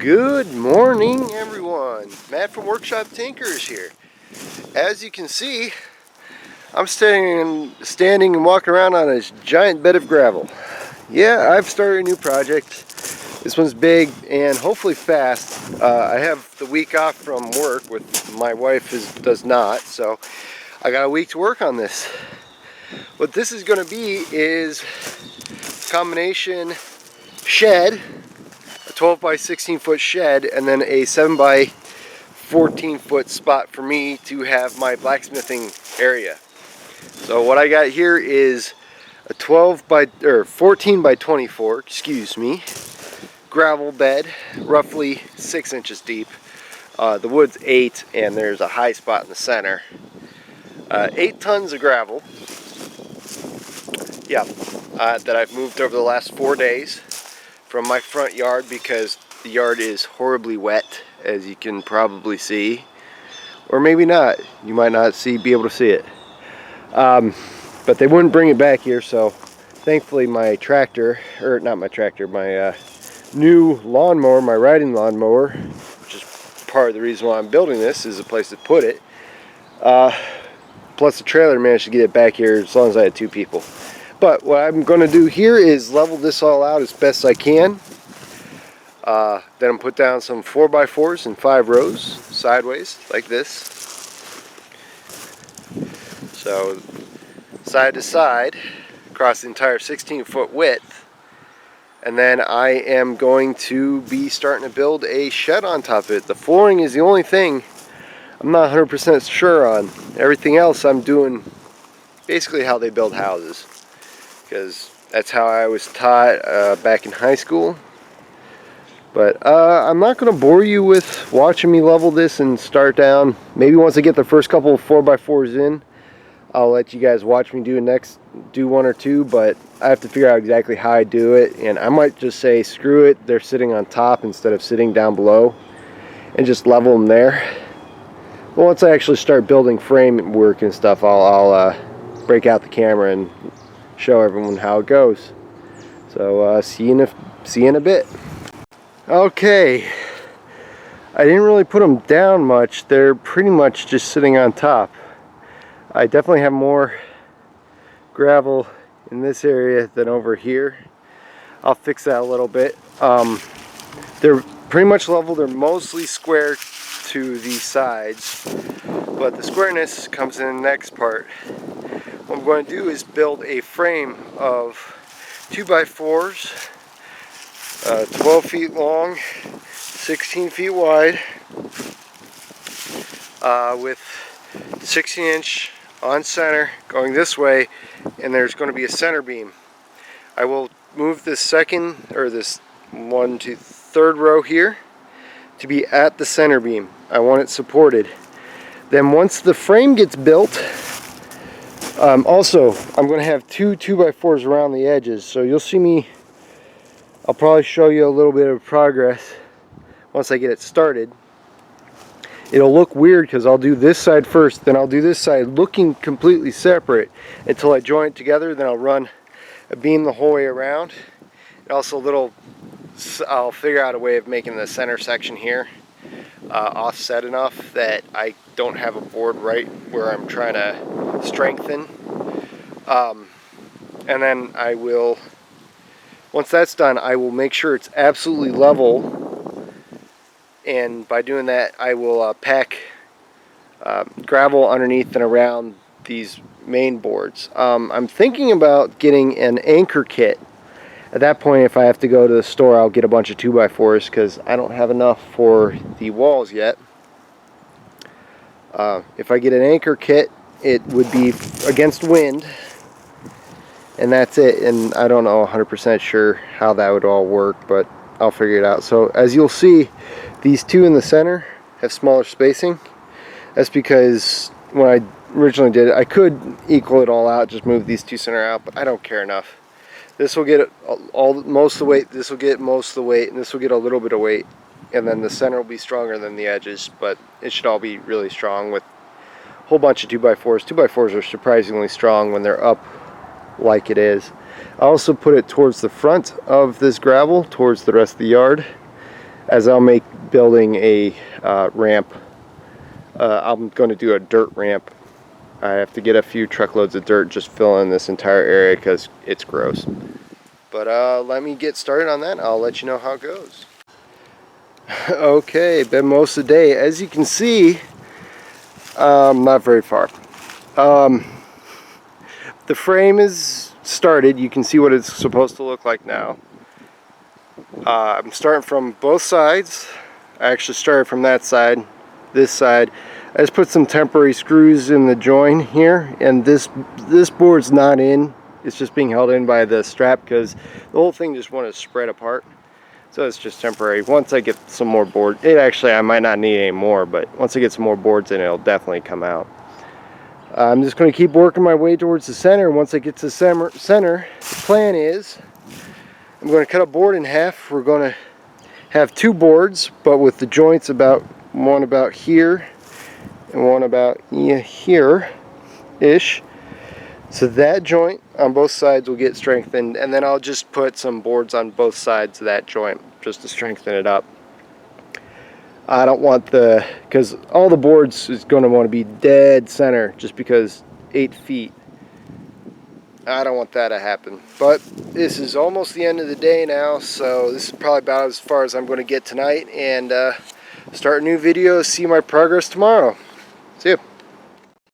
Good morning, everyone. Matt from Workshop Tinkers here. As you can see, I'm standing and walking around on this giant bed of gravel. Yeah, I've started a new project. This one's big and hopefully fast. I have the week off from work, with my wife does not, so I got a week to work on this. What this is going to be is a combination shed, a 12 by 16 foot shed, and then a 7 by 14 foot spot for me to have my blacksmithing area. So what I got here is a 14 by 24, excuse me, gravel bed, roughly 6 inches deep. The wood's 8 and there's a high spot in the center. 8 tons of gravel, yeah, that I've moved over the last 4 days from my front yard because the yard is horribly wet, as you can probably see, or maybe not. You might not be able to see it, but they wouldn't bring it back here, so thankfully my tractor, or not my tractor, my new lawnmower, my riding lawnmower, which is part of the reason why I'm building this, is a place to put it, plus the trailer managed to get it back here as long as I had 2 people. But what I'm going to do here is level this all out as best I can. Then I'm put down some 4x4s in 5 rows, sideways, like this. So, side to side, across the entire 16-foot width. And then I am going to be starting to build a shed on top of it. The flooring is the only thing I'm not 100% sure on. Everything else I'm doing basically how they build houses, because that's how I was taught back in high school. But I'm not going to bore you with watching me level this and start down. Maybe once I get the first couple of 4x4s in, I'll let you guys watch me do 1 or 2, but I have to figure out exactly how I do it, and I might just say screw it, they're sitting on top instead of sitting down below, and just level them there. But once I actually start building frame work and stuff, I'll break out the camera and show everyone how it goes. So see you in a bit. Okay, I didn't really put them down much. They're pretty much just sitting on top. I definitely have more gravel in this area than over here. I'll fix that a little bit. They're pretty much level. They're mostly square to the sides, but the squareness comes in the next part. What I'm going to do is build a frame of 2x4s, 12 feet long, 16 feet wide, with 16-inch on center going this way, and there's going to be a center beam. I will move this this 1 to 3rd row here to be at the center beam. I want it supported. Then once the frame gets built, also I'm going to have 2 2x4s around the edges, so you'll see me, I'll probably show you a little bit of progress once I get it started. It'll look weird because I'll do this side first, then I'll do this side looking completely separate until I join it together. Then I'll run a beam the whole way around. And also I'll figure out a way of making the center section here offset enough that I don't have a board right where I'm trying to strengthen. And then I will, once that's done, I will make sure it's absolutely level. And by doing that, I will pack gravel underneath and around these main boards. I'm thinking about getting an anchor kit. At that point, if I have to go to the store, I'll get a bunch of 2x4s because I don't have enough for the walls yet. If I get an anchor kit, it would be against wind, and that's it. And I don't know 100% sure how that would all work, but I'll figure it out. So as you'll see, these 2 in the center have smaller spacing. That's because when I originally did it, I could equal it all out, just move these 2 center out, but I don't care enough. This will get most of the weight, this will get most of the weight, and this will get a little bit of weight, and then the center will be stronger than the edges, but it should all be really strong with a whole bunch of 2x4s. 2x4s are surprisingly strong when they're up like it is. I also put it towards the front of this gravel, towards the rest of the yard, as I'll make building a ramp. I'm going to do a dirt ramp. I have to get a few truckloads of dirt, just fill in this entire area because it's gross. But let me get started on that. I'll let you know how it goes. Okay, been most of the day. As you can see, not very far. The frame is started. You can see what it's supposed to look like now. I'm starting from both sides. I actually started from that side, this side. I just put some temporary screws in the join here, and this board's not in. It's just being held in by the strap because the whole thing just wanted to spread apart. So it's just temporary. Once I get some more board, I might not need any more, but once I get some more boards in, it'll definitely come out. I'm just going to keep working my way towards the center. Once I get to the center, the plan is I'm going to cut a board in half. We're going to have two boards, but with the joints one about here and one about here-ish. So that joint on both sides will get strengthened, and then I'll just put some boards on both sides of that joint just to strengthen it up. I don't want because all the boards is going to want to be dead center just because 8 feet. I don't want that to happen. But this is almost the end of the day now, so this is probably about as far as I'm going to get tonight, and start a new video, see my progress tomorrow. See ya.